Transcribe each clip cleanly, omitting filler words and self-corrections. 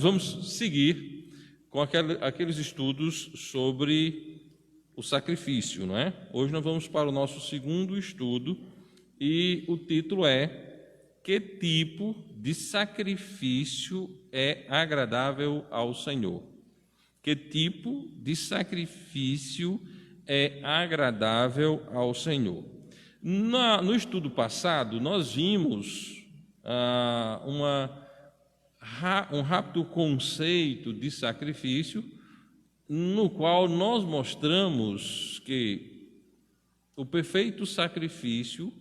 Vamos seguir com aqueles estudos sobre o sacrifício, não é? Hoje nós vamos para o nosso segundo estudo e o título é: que tipo de sacrifício é agradável ao Senhor? Que tipo de sacrifício é agradável ao Senhor? No estudo passado, nós vimos um rápido conceito de sacrifício, no qual nós mostramos que o perfeito sacrifício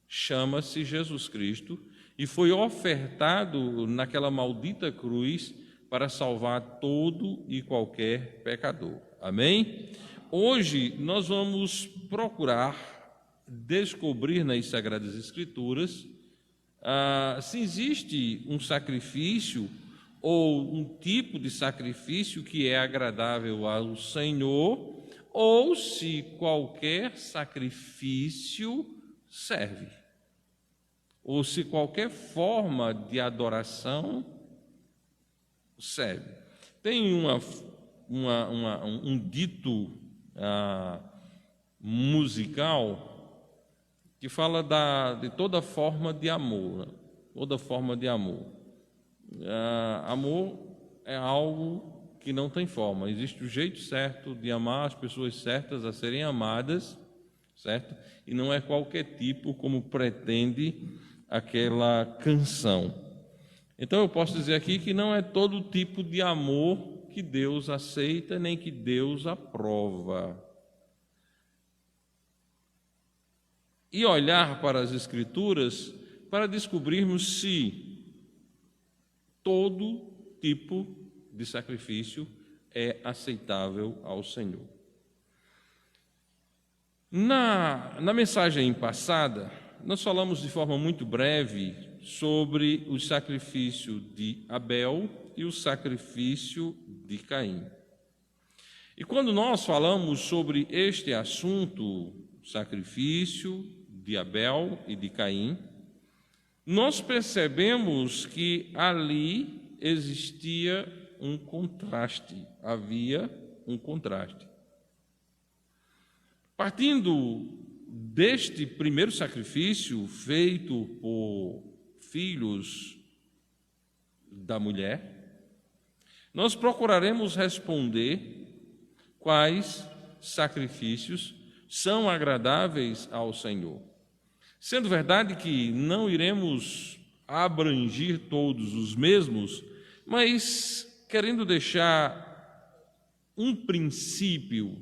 chama-se Jesus Cristo e foi ofertado naquela maldita cruz para salvar todo e qualquer pecador. Amém? Hoje nós vamos procurar descobrir nas Sagradas Escrituras se existe um sacrifício ou um tipo de sacrifício que é agradável ao Senhor, ou se qualquer sacrifício serve, ou se qualquer forma de adoração serve. Tem um dito musical que fala de toda forma de amor, né? Toda forma de amor. Amor é algo que não tem forma. Existe o jeito certo de amar, as pessoas certas a serem amadas, certo? E não é qualquer tipo, como pretende aquela canção. Então eu posso dizer aqui que não é todo tipo de amor que Deus aceita, nem que Deus aprova. E olhar para as Escrituras para descobrirmos se todo tipo de sacrifício é aceitável ao Senhor. Na mensagem passada, nós falamos de forma muito breve sobre o sacrifício de Abel e o sacrifício de Caim. E quando nós falamos sobre este assunto, sacrifício de Abel e de Caim, nós percebemos que ali existia um contraste, havia um contraste. Partindo deste primeiro sacrifício feito por filhos da mulher, nós procuraremos responder quais sacrifícios são agradáveis ao Senhor. Sendo verdade que não iremos abranger todos os mesmos, mas querendo deixar um princípio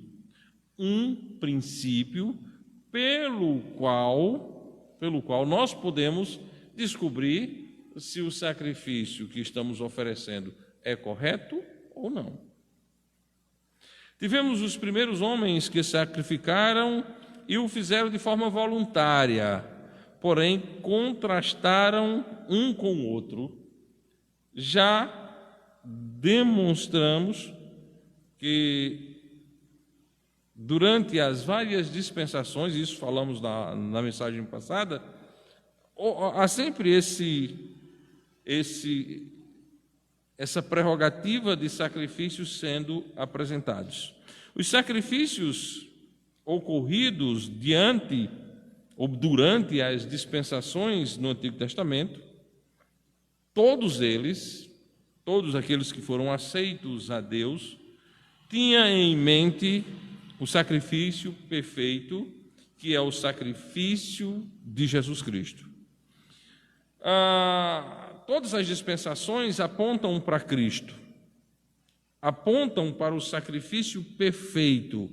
pelo qual nós podemos descobrir se o sacrifício que estamos oferecendo é correto ou não. Tivemos os primeiros homens que sacrificaram e o fizeram de forma voluntária, porém contrastaram um com o outro. Já demonstramos que durante as várias dispensações, isso falamos na mensagem passada, há sempre essa prerrogativa de sacrifícios sendo apresentados. Os sacrifícios ocorridos diante ou durante as dispensações no Antigo Testamento, todos aqueles que foram aceitos a Deus, tinham em mente o sacrifício perfeito, que é o sacrifício de Jesus Cristo. Todas as dispensações apontam para Cristo, apontam para o sacrifício perfeito,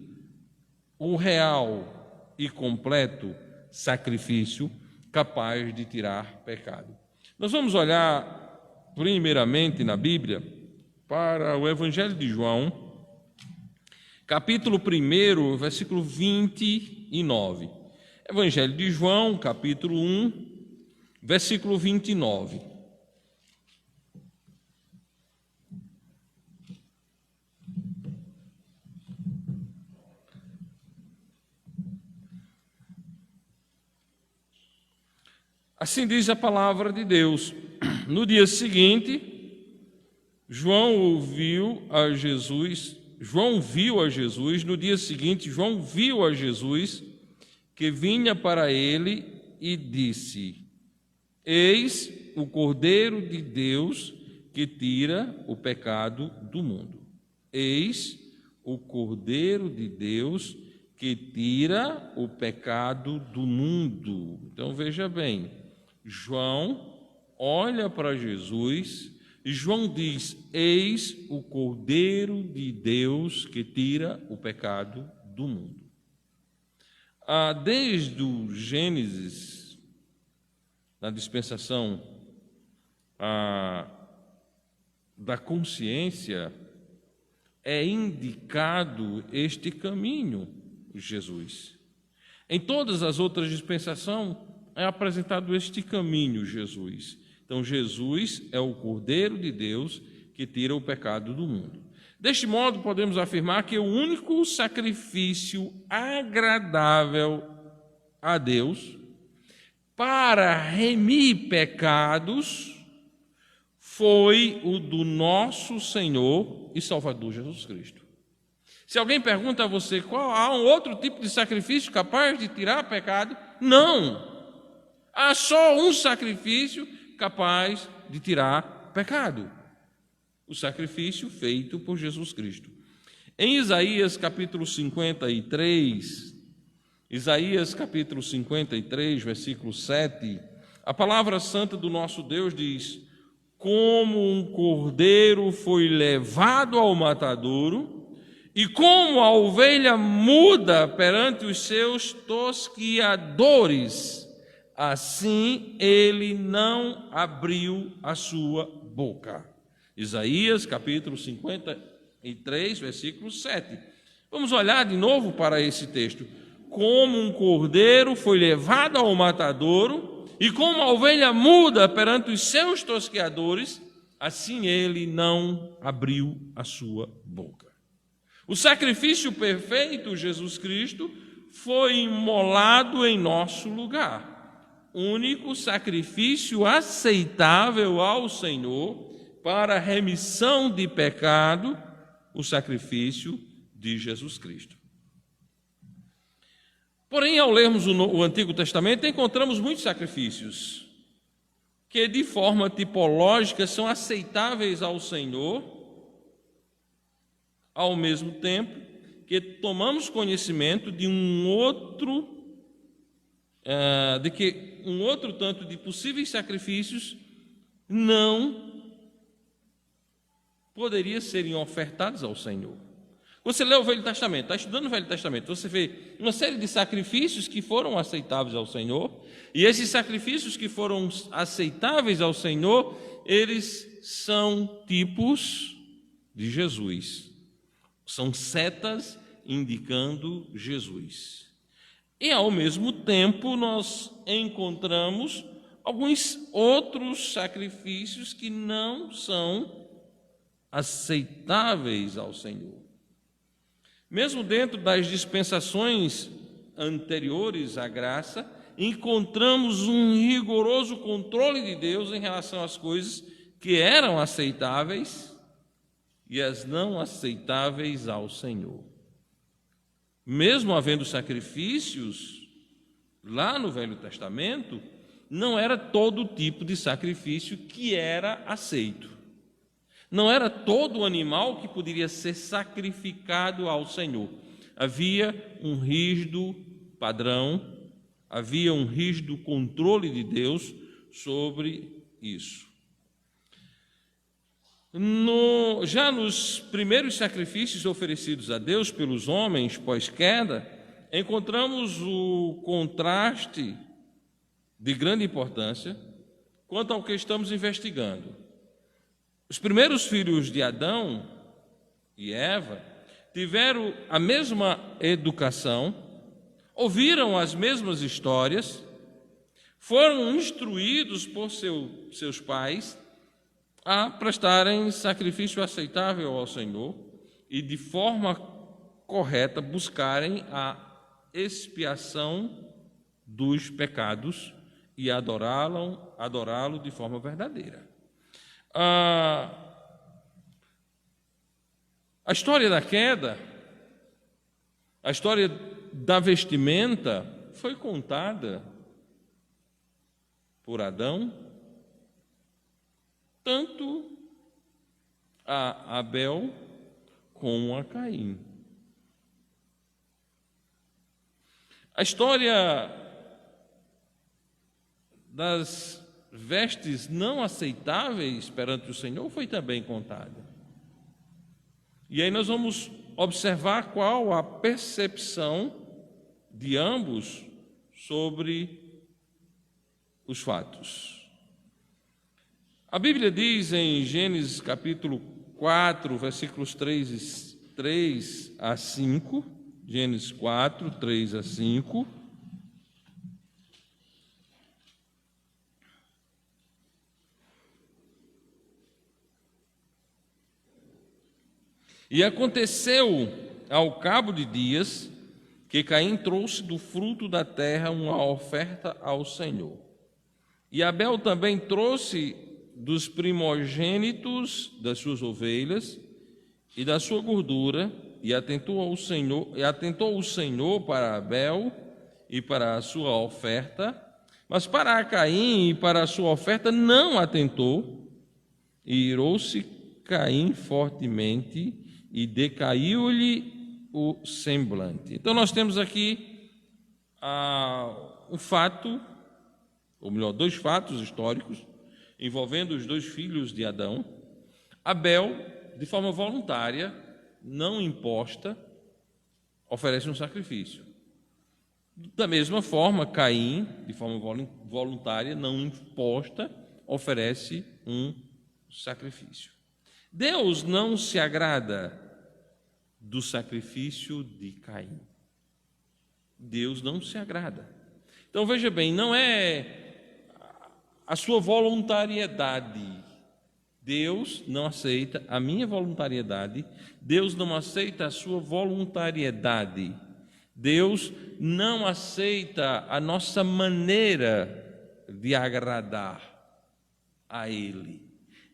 o real e completo sacrifício capaz de tirar pecado. Nós vamos olhar primeiramente na Bíblia para o Evangelho de João, capítulo 1, versículo 29. Evangelho de João, capítulo 1, versículo 29. Assim diz a palavra de Deus: no dia seguinte, João viu a Jesus, no dia seguinte, João viu a Jesus que vinha para ele e disse: Eis o Cordeiro de Deus que tira o pecado do mundo. Eis o Cordeiro de Deus que tira o pecado do mundo. Então veja bem, João olha para Jesus e João diz: Eis o Cordeiro de Deus que tira o pecado do mundo. Desde o Gênesis, na dispensação da consciência, é indicado este caminho, Jesus. Em todas as outras dispensações é apresentado este caminho, Jesus. Então, Jesus é o Cordeiro de Deus que tira o pecado do mundo. Deste modo, podemos afirmar que o único sacrifício agradável a Deus para remir pecados foi o do nosso Senhor e Salvador Jesus Cristo. Se alguém pergunta a você há um outro tipo de sacrifício capaz de tirar pecado, não. Há só um sacrifício capaz de tirar pecado: o sacrifício feito por Jesus Cristo. Em Isaías capítulo 53, versículo 7, a palavra santa do nosso Deus diz: Como um cordeiro foi levado ao matadouro, e como a ovelha muda perante os seus tosquiadores, assim ele não abriu a sua boca. Isaías capítulo 53, versículo 7. Vamos olhar de novo para esse texto. Como um cordeiro foi levado ao matadouro, e como a ovelha muda perante os seus tosqueadores, assim ele não abriu a sua boca. O sacrifício perfeito, Jesus Cristo, foi imolado em nosso lugar. Único sacrifício aceitável ao Senhor para a remissão de pecado, o sacrifício de Jesus Cristo. Porém, ao lermos o Antigo Testamento, encontramos muitos sacrifícios que, de forma tipológica, são aceitáveis ao Senhor, ao mesmo tempo que tomamos conhecimento de um outro tanto de possíveis sacrifícios não poderiam serem ofertados ao Senhor. Você lê o Velho Testamento, está estudando o Velho Testamento, você vê uma série de sacrifícios que foram aceitáveis ao Senhor, e esses sacrifícios que foram aceitáveis ao Senhor, eles são tipos de Jesus. São setas indicando Jesus. E, ao mesmo tempo, nós encontramos alguns outros sacrifícios que não são aceitáveis ao Senhor. Mesmo dentro das dispensações anteriores à graça, encontramos um rigoroso controle de Deus em relação às coisas que eram aceitáveis e as não aceitáveis ao Senhor. Mesmo havendo sacrifícios lá no Velho Testamento, não era todo tipo de sacrifício que era aceito. Não era todo animal que poderia ser sacrificado ao Senhor. Havia um rígido padrão, havia um rígido controle de Deus sobre isso. Já nos primeiros sacrifícios oferecidos a Deus pelos homens pós-queda, encontramos o contraste de grande importância quanto ao que estamos investigando. Os primeiros filhos de Adão e Eva tiveram a mesma educação, ouviram as mesmas histórias, foram instruídos por seus pais a prestarem sacrifício aceitável ao Senhor e, de forma correta, buscarem a expiação dos pecados e adorá-lo de forma verdadeira. A história da queda, a história da vestimenta foi contada por Adão, tanto a Abel como a Caim. A história das vestes não aceitáveis perante o Senhor foi também contada. E aí nós vamos observar qual a percepção de ambos sobre os fatos. A Bíblia diz em Gênesis capítulo 4, versículos 3 a 5, Gênesis 4, 3 a 5. E aconteceu, ao cabo de dias, que Caim trouxe do fruto da terra uma oferta ao Senhor. E Abel também trouxe dos primogênitos das suas ovelhas e da sua gordura, e atentou o Senhor para Abel e para a sua oferta, mas para Caim e para a sua oferta não atentou, e irou-se Caim fortemente, e decaiu-lhe o semblante. Então nós temos aqui um fato, ou melhor, dois fatos históricos, envolvendo os dois filhos de Adão. Abel, de forma voluntária, não imposta, oferece um sacrifício. Da mesma forma, Caim, de forma voluntária, não imposta, oferece um sacrifício. Deus não se agrada do sacrifício de Caim. Deus não se agrada. Então veja bem, não é a sua voluntariedade. Deus não aceita a minha voluntariedade, Deus não aceita a sua voluntariedade. Deus não aceita a nossa maneira de agradar a Ele.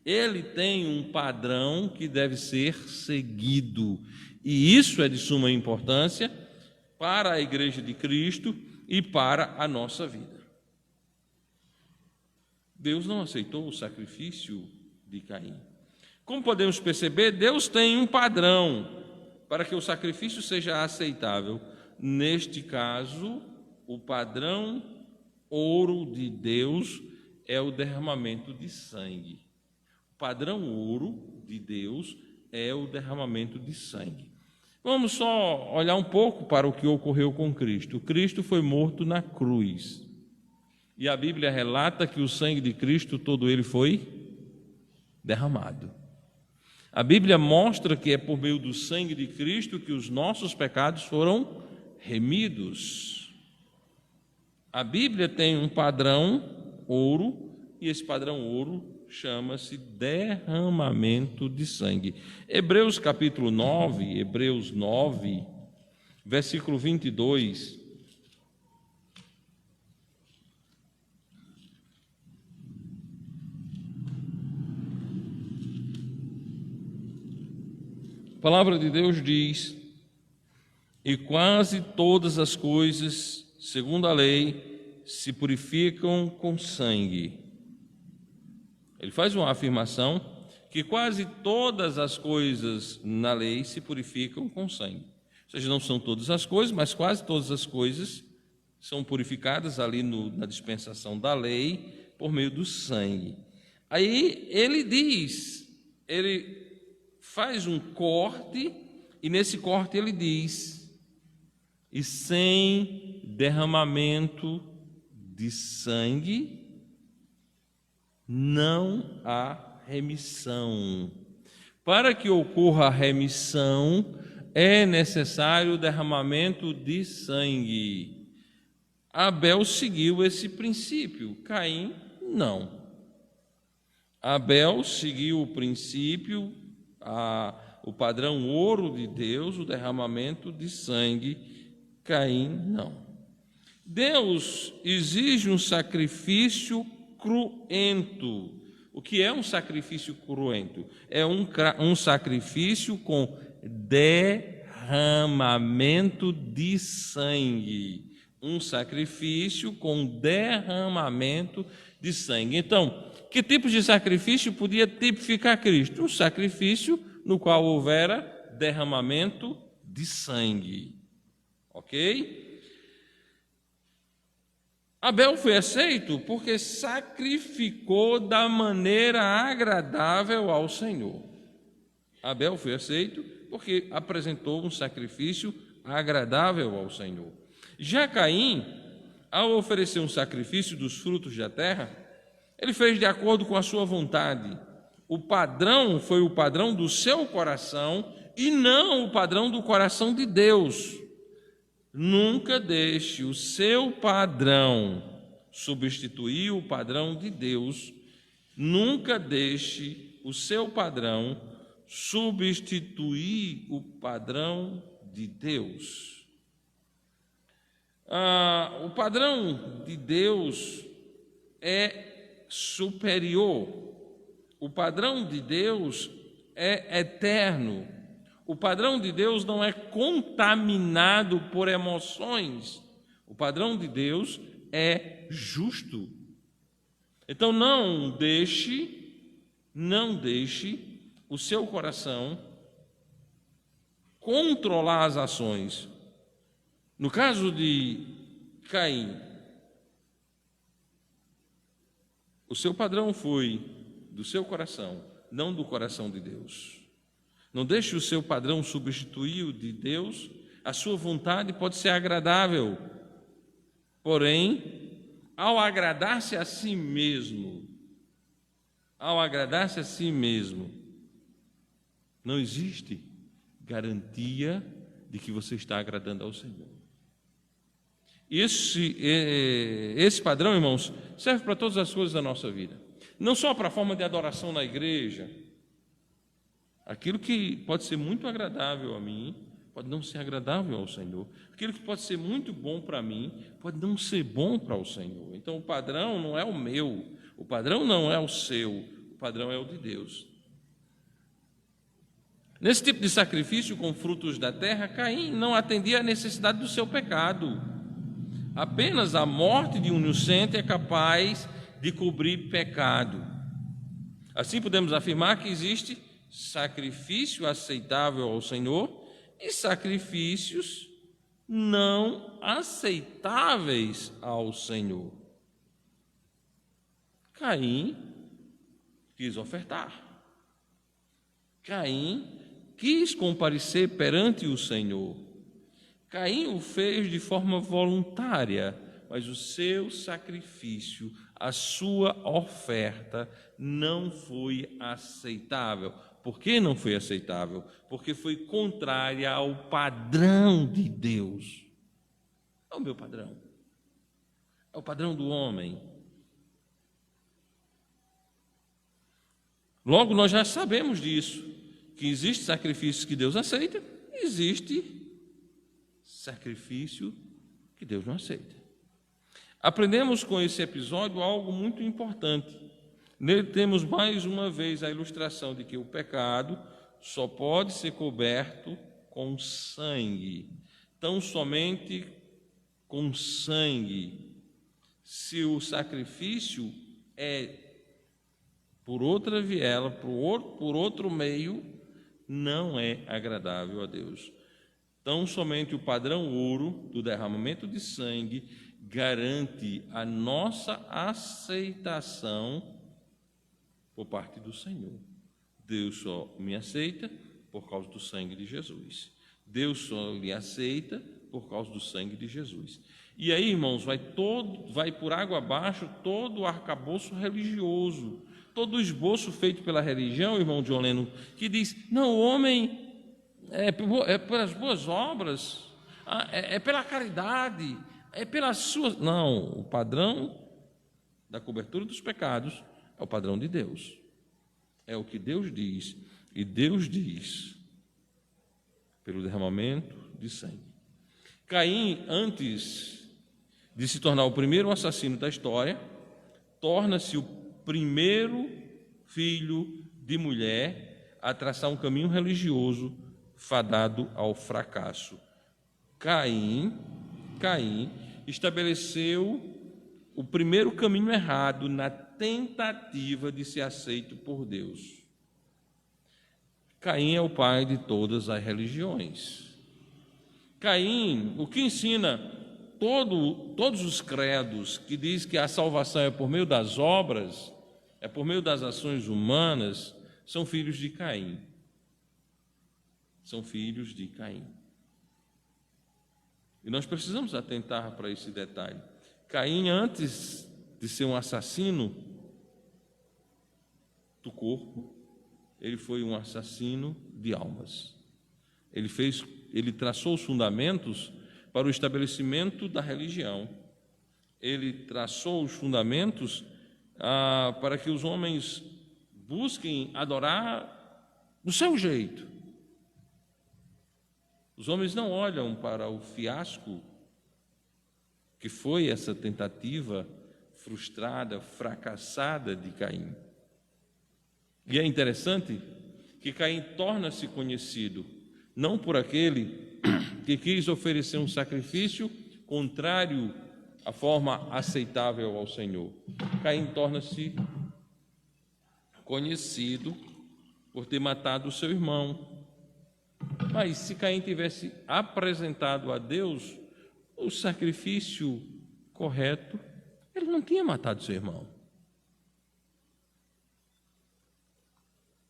Ele tem um padrão que deve ser seguido, e isso é de suma importância para a Igreja de Cristo e para a nossa vida. Deus não aceitou o sacrifício de Caim. Como podemos perceber, Deus tem um padrão para que o sacrifício seja aceitável. Neste caso, o padrão ouro de Deus é o derramamento de sangue. O padrão ouro de Deus é o derramamento de sangue. Vamos só olhar um pouco para o que ocorreu com Cristo. Cristo foi morto na cruz. E a Bíblia relata que o sangue de Cristo, todo ele foi derramado. A Bíblia mostra que é por meio do sangue de Cristo que os nossos pecados foram remidos. A Bíblia tem um padrão ouro, e esse padrão ouro chama-se derramamento de sangue. Hebreus capítulo 9, Hebreus 9, versículo 22. A palavra de Deus diz: e quase todas as coisas, segundo a lei, se purificam com sangue. Ele faz uma afirmação que quase todas as coisas na lei se purificam com sangue. Ou seja, não são todas as coisas, mas quase todas as coisas são purificadas ali na dispensação da lei por meio do sangue. Aí ele diz, ele faz um corte, e nesse corte ele diz: e sem derramamento de sangue não há remissão. Para que ocorra a remissão, é necessário o derramamento de sangue. Abel seguiu esse princípio, Caim não. Abel seguiu o princípio, o padrão ouro de Deus, o derramamento de sangue. Caim não. Deus exige um sacrifício cruento. O que é um sacrifício cruento? É um sacrifício com derramamento de sangue. Um sacrifício com derramamento de sangue. Então, que tipo de sacrifício podia tipificar Cristo? Um sacrifício no qual houvera derramamento de sangue. Ok? Abel foi aceito porque sacrificou da maneira agradável ao Senhor. Abel foi aceito porque apresentou um sacrifício agradável ao Senhor. Já Caim, ao oferecer um sacrifício dos frutos da terra, ele fez de acordo com a sua vontade. O padrão foi o padrão do seu coração e não o padrão do coração de Deus. Nunca deixe o seu padrão substituir o padrão de Deus. Nunca deixe o seu padrão substituir o padrão de Deus. O padrão de Deus é superior. O padrão de Deus é eterno. O padrão de Deus não é contaminado por emoções. O padrão de Deus é justo. Então não deixe o seu coração controlar as ações. No caso de Caim, o seu padrão foi do seu coração, não do coração de Deus. Não deixe o seu padrão substituir o de Deus. A sua vontade pode ser agradável, porém, ao agradar-se a si mesmo, não existe garantia de que você está agradando ao Senhor. Esse padrão, irmãos, serve para todas as coisas da nossa vida. Não só para a forma de adoração na igreja. Aquilo que pode ser muito agradável a mim, pode não ser agradável ao Senhor. Aquilo que pode ser muito bom para mim, pode não ser bom para o Senhor. Então o padrão não é o meu, o padrão não é o seu, o padrão é o de Deus. Nesse tipo de sacrifício com frutos da terra, Caim não atendia à necessidade do seu pecado. Apenas a morte de um inocente é capaz de cobrir pecado. Assim podemos afirmar que existe sacrifício aceitável ao Senhor e sacrifícios não aceitáveis ao Senhor. Caim quis ofertar. Caim quis comparecer perante o Senhor. Caim o fez de forma voluntária, mas o seu sacrifício, a sua oferta não foi aceitável. Por que não foi aceitável? Porque foi contrária ao padrão de Deus. É o meu padrão. É o padrão do homem. Logo, nós já sabemos disso, que existe sacrifício que Deus aceita, existe sacrifício que Deus não aceita. Aprendemos com esse episódio algo muito importante. Nele temos mais uma vez a ilustração de que o pecado só pode ser coberto com sangue, tão somente com sangue. Se o sacrifício é por outra viela, por outro meio, não é agradável a Deus. Tão somente o padrão ouro do derramamento de sangue garante a nossa aceitação por parte do Senhor. Deus só me aceita por causa do sangue de Jesus. Deus só me aceita por causa do sangue de Jesus. E aí, irmãos, vai por água abaixo todo o arcabouço religioso, todo o esboço feito pela religião, irmão John Lennon, que diz, não, o homem é pelas boas obras, é pela caridade, é pelas suas... Não, o padrão da cobertura dos pecados é o padrão de Deus. É o que Deus diz. E Deus diz pelo derramamento de sangue. Caim, antes de se tornar o primeiro assassino da história, torna-se o primeiro filho de mulher a traçar um caminho religioso fadado ao fracasso. Caim estabeleceu o primeiro caminho errado na tentativa de ser aceito por Deus. Caim é o pai de todas as religiões. Caim, o que ensina todos os credos que diz que a salvação é por meio das obras, é por meio das ações humanas, são filhos de Caim. São filhos de Caim. E nós precisamos atentar para esse detalhe. Caim, antes de ser um assassino do corpo, ele foi um assassino de almas. Ele traçou os fundamentos para o estabelecimento da religião. Ele traçou os fundamentos para que os homens busquem adorar do seu jeito. Os homens não olham para o fiasco que foi essa tentativa frustrada, fracassada de Caim. E é interessante que Caim torna-se conhecido não por aquele que quis oferecer um sacrifício contrário à forma aceitável ao Senhor. Caim torna-se conhecido por ter matado o seu irmão. Mas se Caim tivesse apresentado a Deus o sacrifício correto, ele não tinha matado seu irmão.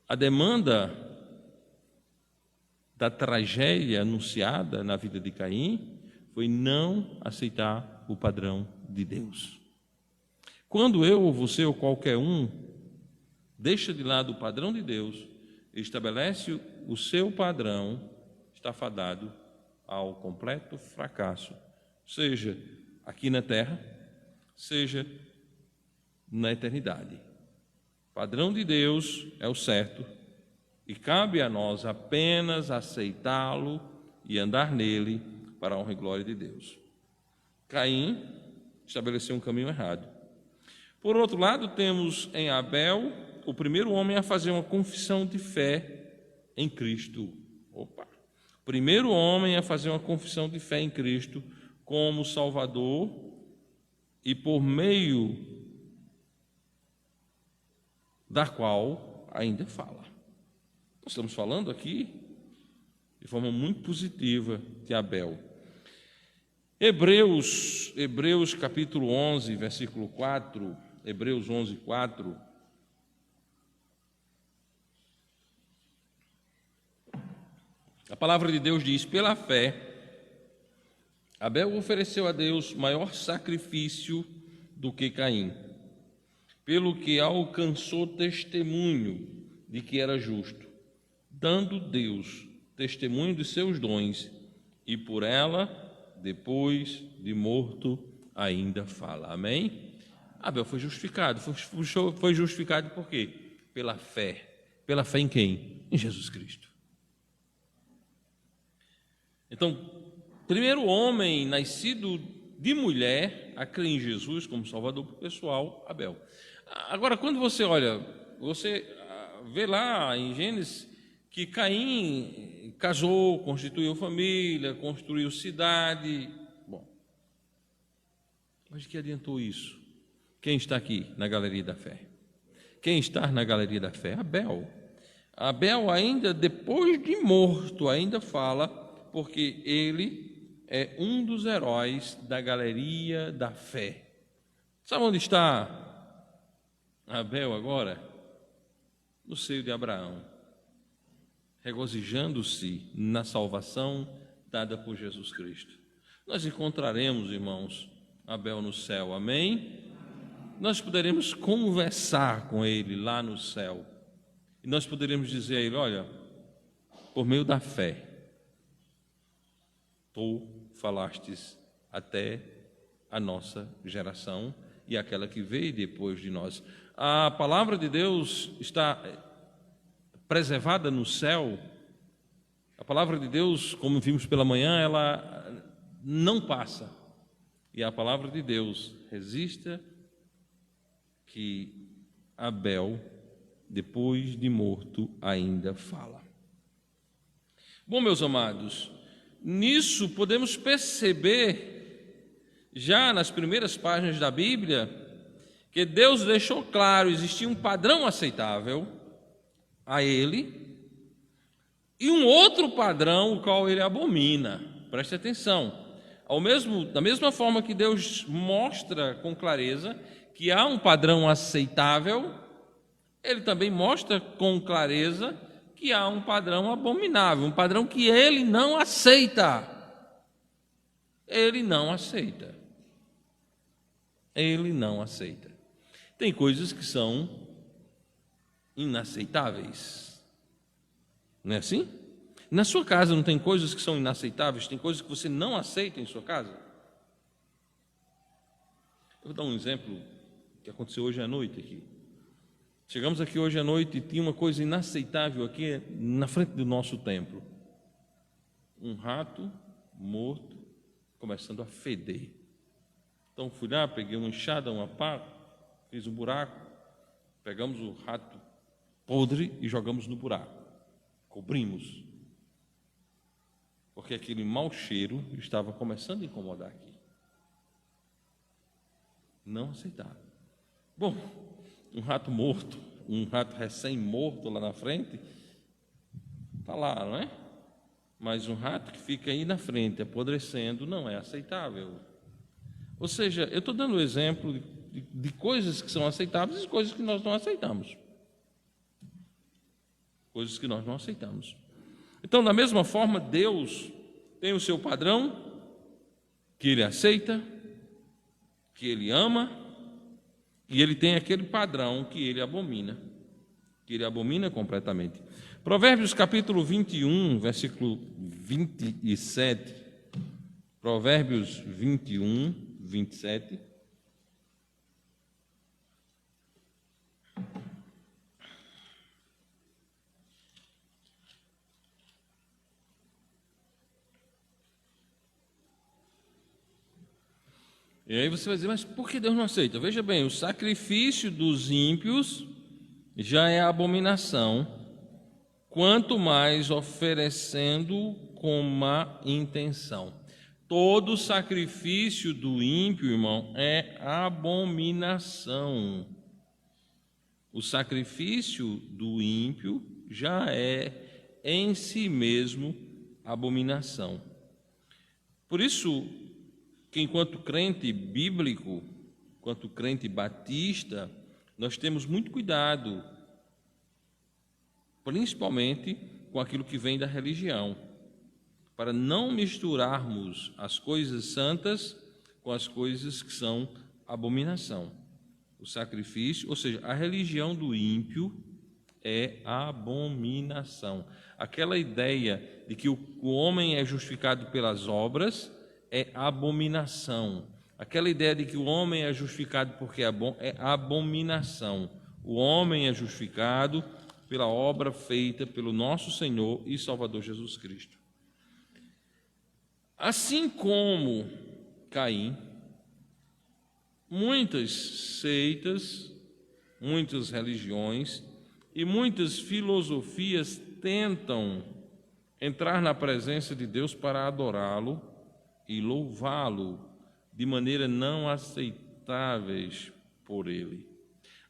A demanda da tragédia anunciada na vida de Caim foi não aceitar o padrão de Deus. Quando eu ou você ou qualquer um deixa de lado o padrão de Deus e estabelece o seu padrão, está fadado ao completo fracasso, seja aqui na terra, seja na eternidade. O padrão de Deus é o certo e cabe a nós apenas aceitá-lo e andar nele para a honra e glória de Deus. Caim estabeleceu um caminho errado. Por outro lado, temos em Abel o primeiro homem a fazer uma confissão de fé em Cristo. O primeiro homem a fazer uma confissão de fé em Cristo como Salvador e por meio da qual ainda fala. Nós estamos falando aqui de forma muito positiva de Abel. Hebreus capítulo 11, versículo 4, Hebreus 11, 4. A palavra de Deus diz: pela fé, Abel ofereceu a Deus maior sacrifício do que Caim, pelo que alcançou testemunho de que era justo, dando Deus testemunho de seus dons, e por ela, depois de morto, ainda fala. Amém? Abel foi justificado. Foi justificado por quê? Pela fé. Pela fé em quem? Em Jesus Cristo. Então, primeiro homem nascido de mulher a crer em Jesus como Salvador pessoal, Abel. Agora, quando você olha, você vê lá em Gênesis que Caim casou, constituiu família, construiu cidade. Bom, mas que adiantou isso? Quem está aqui na galeria da fé? Quem está na galeria da fé? Abel. Abel ainda, depois de morto, ainda fala, porque ele é um dos heróis da galeria da fé. Sabe onde está Abel agora? No seio de Abraão, regozijando-se na salvação dada por Jesus Cristo. Nós encontraremos, irmãos, Abel no céu, amém? Nós poderemos conversar com ele lá no céu, e nós poderemos dizer a ele: olha, por meio da fé, tu falastes até a nossa geração e aquela que veio depois de nós. A palavra de Deus está preservada no céu. A palavra de Deus, como vimos pela manhã, ela não passa. E a palavra de Deus resista que Abel, depois de morto, ainda fala. Bom, meus amados, nisso podemos perceber, já nas primeiras páginas da Bíblia, que Deus deixou claro, existia um padrão aceitável a Ele e um outro padrão, o qual Ele abomina. Preste atenção. Da mesma forma que Deus mostra com clareza que há um padrão aceitável, Ele também mostra com clareza que há um padrão abominável, um padrão que Ele não aceita. Ele não aceita. Ele não aceita. Tem coisas que são inaceitáveis. Não é assim? Na sua casa não tem coisas que são inaceitáveis? Tem coisas que você não aceita em sua casa? Eu vou dar um exemplo que aconteceu hoje à noite aqui. Chegamos aqui hoje à noite e tinha uma coisa inaceitável aqui na frente do nosso templo. Um rato morto começando a feder. Então fui lá, peguei uma enxada, uma pá, fiz um buraco, pegamos o rato podre e jogamos no buraco. Cobrimos. Porque aquele mau cheiro estava começando a incomodar aqui. Não aceitável. Bom, um rato morto, um rato recém-morto lá na frente, está lá, não é? Mas um rato que fica aí na frente, apodrecendo, não é aceitável. Ou seja, eu estou dando o exemplo de coisas que são aceitáveis e coisas que nós não aceitamos. Coisas que nós não aceitamos. Então, da mesma forma, Deus tem o seu padrão, que Ele aceita, que Ele ama, e Ele tem aquele padrão que Ele abomina completamente. Provérbios capítulo 21, versículo 27. Provérbios 21, 27. E aí você vai dizer, mas por que Deus não aceita? Veja bem, o sacrifício dos ímpios já é abominação, quanto mais oferecendo com má intenção. Todo sacrifício do ímpio, irmão, é abominação. O sacrifício do ímpio já é em si mesmo abominação. Por isso, que enquanto crente bíblico, enquanto crente batista, nós temos muito cuidado, principalmente com aquilo que vem da religião, para não misturarmos as coisas santas com as coisas que são abominação. O sacrifício, ou seja, a religião do ímpio é abominação. Aquela ideia de que o homem é justificado pelas obras é abominação. Aquela ideia de que o homem é justificado porque é bom é abominação. O homem é justificado pela obra feita pelo nosso Senhor e Salvador Jesus Cristo. Assim como Caim, muitas seitas, muitas religiões e muitas filosofias tentam entrar na presença de Deus para adorá-lo e louvá-lo de maneira não aceitáveis por Ele.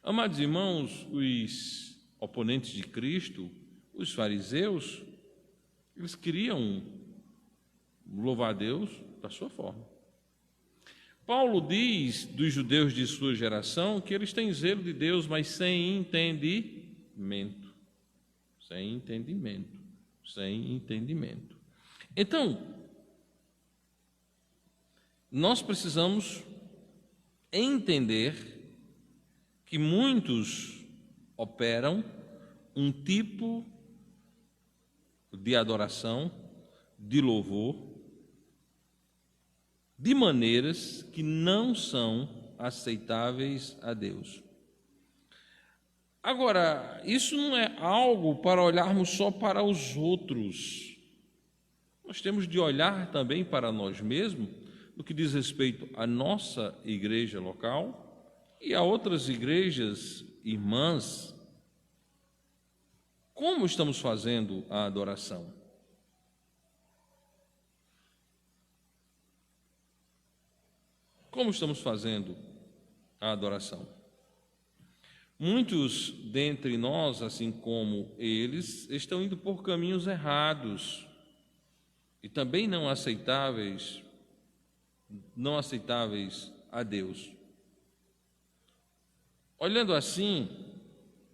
Amados irmãos, os oponentes de Cristo, os fariseus, eles queriam louvar a Deus da sua forma. Paulo diz dos judeus de sua geração que eles têm zelo de Deus, mas sem entendimento. Sem entendimento. Sem entendimento. Então, nós precisamos entender que muitos operam um tipo de adoração, de louvor, de maneiras que não são aceitáveis a Deus. Agora, isso não é algo para olharmos só para os outros. Nós temos de olhar também para nós mesmos, no que diz respeito à nossa igreja local e a outras igrejas irmãs. Como estamos fazendo a adoração? Como estamos fazendo a adoração? Muitos dentre nós, assim como eles, estão indo por caminhos errados e também não aceitáveis a Deus. Olhando assim,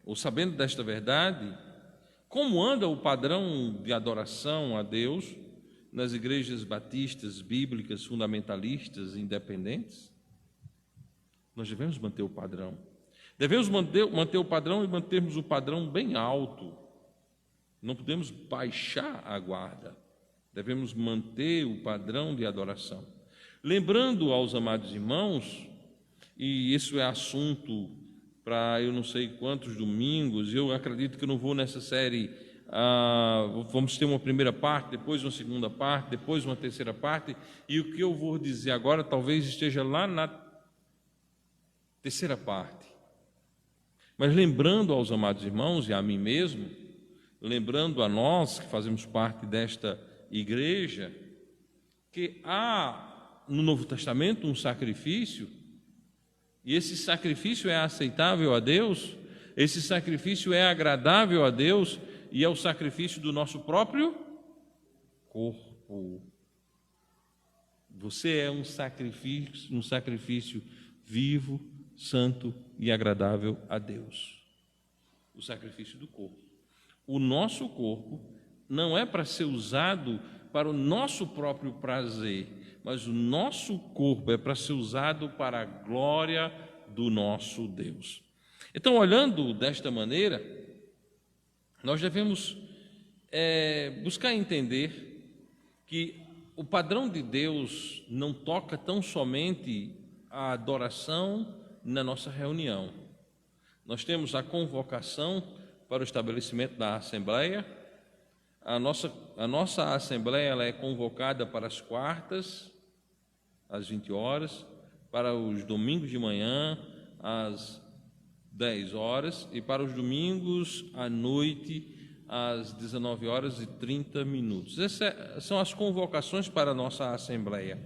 ou sabendo desta verdade, como anda o padrão de adoração a Deus nas igrejas batistas, bíblicas, fundamentalistas, independentes? Nós devemos manter o padrão. Devemos manter o padrão e mantermos o padrão bem alto. Não podemos baixar a guarda. Devemos manter o padrão de adoração. Lembrando aos amados irmãos, e isso é assunto para eu não sei quantos domingos, eu acredito que eu não vou nessa série, vamos ter uma primeira parte, depois uma segunda parte, depois uma terceira parte, e o que eu vou dizer agora talvez esteja lá na terceira parte. Mas lembrando aos amados irmãos e a mim mesmo, lembrando a nós que fazemos parte desta igreja, que há no Novo Testamento um sacrifício, e esse sacrifício é aceitável a Deus, esse sacrifício é agradável a Deus, e é o sacrifício do nosso próprio corpo. Você é um sacrifício vivo, santo e agradável a Deus. O sacrifício do corpo. O nosso corpo não é para ser usado para o nosso próprio prazer, mas o nosso corpo é para ser usado para a glória do nosso Deus. Então, olhando desta maneira, nós devemos buscar entender que o padrão de Deus não toca tão somente a adoração na nossa reunião. Nós temos a convocação para o estabelecimento da Assembleia. A nossa Assembleia ela é convocada para as quartas, às 20 horas, para os domingos de manhã, às 10 horas, e para os domingos à noite, às 19 horas e 30 minutos. Essas são as convocações para a nossa Assembleia.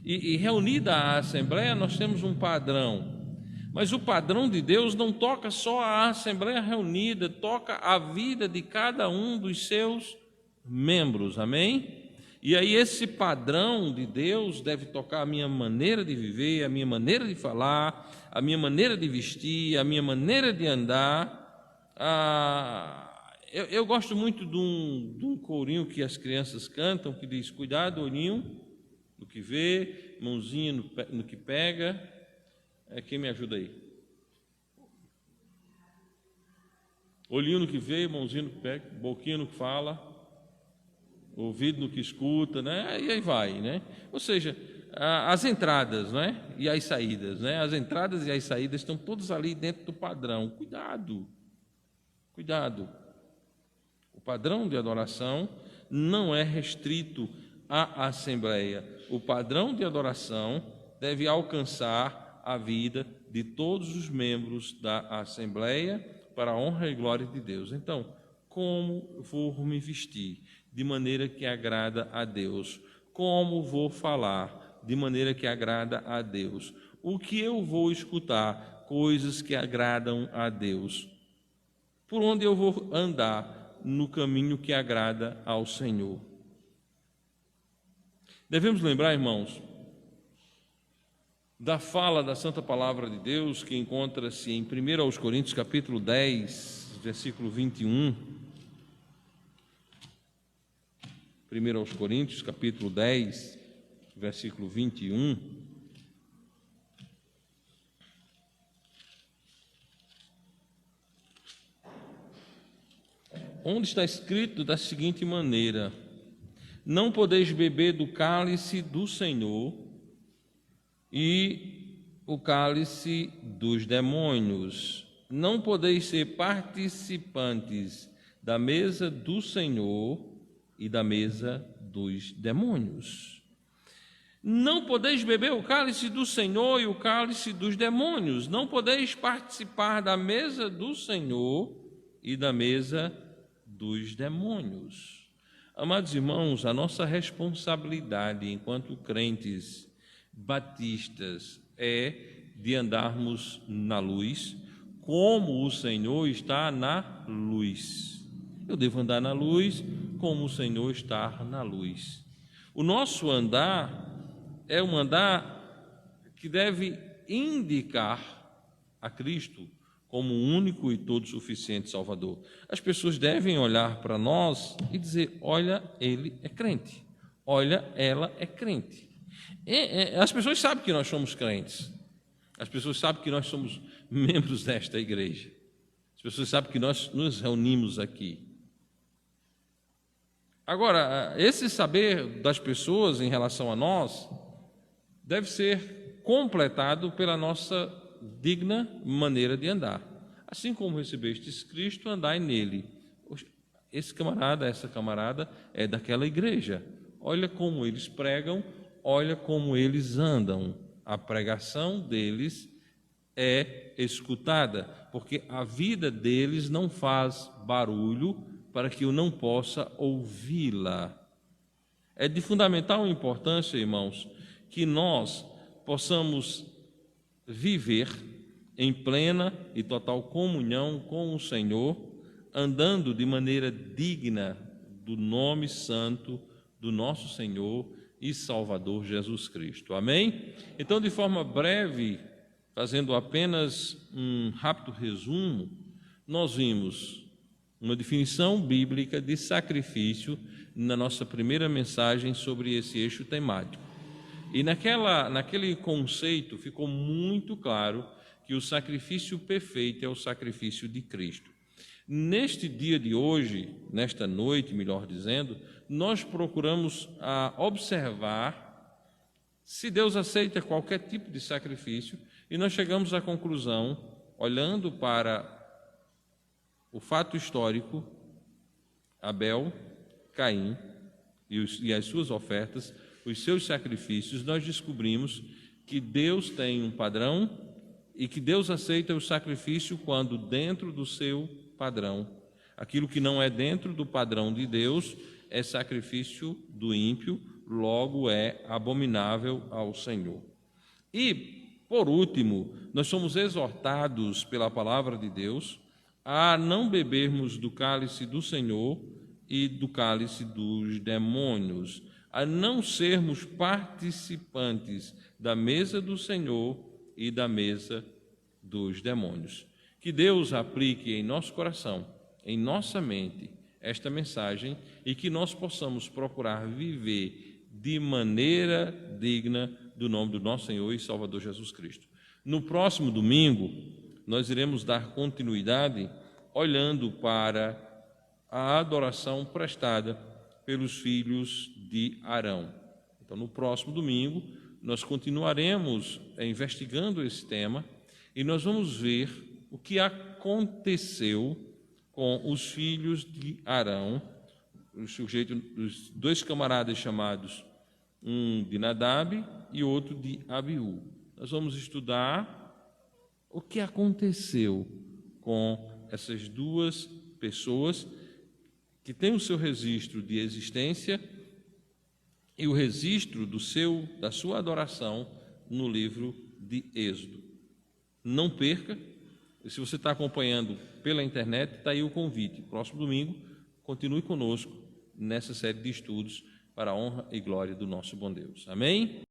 E reunida a Assembleia, nós temos um padrão. Mas o padrão de Deus não toca só a Assembleia reunida, toca a vida de cada um dos seus membros, amém? E aí esse padrão de Deus deve tocar a minha maneira de viver, a minha maneira de falar, a minha maneira de vestir, a minha maneira de andar. Eu gosto muito de um corinho que as crianças cantam, que diz: cuidado, olhinho no que vê, mãozinha no que pega. Quem me ajuda aí? Olhinho no que vê, mãozinha no que pega, boquinha no que fala, ouvido no que escuta, né? E aí vai, né? Ou seja, as entradas, né? E as saídas, né? As entradas e as saídas estão todas ali dentro do padrão. Cuidado, cuidado. O padrão de adoração não é restrito à Assembleia. O padrão de adoração deve alcançar a vida de todos os membros da Assembleia para a honra e glória de Deus. Então, como vou me vestir de maneira que agrada a Deus? Como vou falar de maneira que agrada a Deus? O que eu vou escutar? Coisas que agradam a Deus. Por onde eu vou andar no caminho que agrada ao Senhor? Devemos lembrar, irmãos, da fala da Santa Palavra de Deus que encontra-se em 1 Coríntios capítulo 10, versículo 21. 1 Coríntios capítulo 10, versículo 21. Onde está escrito da seguinte maneira: não podeis beber do cálice do Senhor e o cálice dos demônios. Não podeis ser participantes da mesa do Senhor e da mesa dos demônios. Não podeis beber o cálice do Senhor e o cálice dos demônios. Não podeis participar da mesa do Senhor e da mesa dos demônios. Amados irmãos, a nossa responsabilidade enquanto crentes batistas, é de andarmos na luz, como o Senhor está na luz. Eu devo andar na luz, como o Senhor está na luz. O nosso andar é um andar que deve indicar a Cristo como o único e todo suficiente Salvador. As pessoas devem olhar para nós e dizer: olha, ele é crente, olha, ela é crente. As pessoas sabem que nós somos crentes, as pessoas sabem que nós somos membros desta igreja, as pessoas sabem que nós nos reunimos aqui. Agora, esse saber das pessoas em relação a nós deve ser completado pela nossa digna maneira de andar. Assim como recebestes Cristo, andai nele. Esse camarada, essa camarada é daquela igreja. Olha como eles pregam, olha como eles andam. A pregação deles é escutada, porque a vida deles não faz barulho para que eu não possa ouvi-la. É de fundamental importância, irmãos, que nós possamos viver em plena e total comunhão com o Senhor, andando de maneira digna do nome santo do nosso Senhor e Salvador Jesus Cristo. Amém? Então, de forma breve, fazendo apenas um rápido resumo, nós vimos uma definição bíblica de sacrifício na nossa primeira mensagem sobre esse eixo temático. E naquele conceito ficou muito claro que o sacrifício perfeito é o sacrifício de Cristo. Neste dia de hoje, nesta noite, melhor dizendo, nós procuramos observar se Deus aceita qualquer tipo de sacrifício, e nós chegamos à conclusão, olhando para o fato histórico, Abel, Caim e as suas ofertas, os seus sacrifícios, nós descobrimos que Deus tem um padrão e que Deus aceita o sacrifício quando dentro do seu padrão. Aquilo que não é dentro do padrão de Deus é sacrifício do ímpio, logo é abominável ao Senhor. E, por último, nós somos exortados pela palavra de Deus a não bebermos do cálice do Senhor e do cálice dos demônios, a não sermos participantes da mesa do Senhor e da mesa dos demônios. Que Deus aplique em nosso coração, em nossa mente, esta mensagem e que nós possamos procurar viver de maneira digna do nome do nosso Senhor e Salvador Jesus Cristo. No próximo domingo, nós iremos dar continuidade olhando para a adoração prestada pelos filhos de Arão. Então, no próximo domingo, nós continuaremos investigando esse tema e nós vamos ver o que aconteceu com os filhos de Arão, os dois camaradas chamados, um de Nadab e outro de Abiú. Nós vamos estudar o que aconteceu com essas duas pessoas que têm o seu registro de existência e o registro da sua adoração no livro de Êxodo. Não perca, se você está acompanhando pela internet, está aí o convite. Próximo domingo, continue conosco nessa série de estudos para a honra e glória do nosso bom Deus. Amém?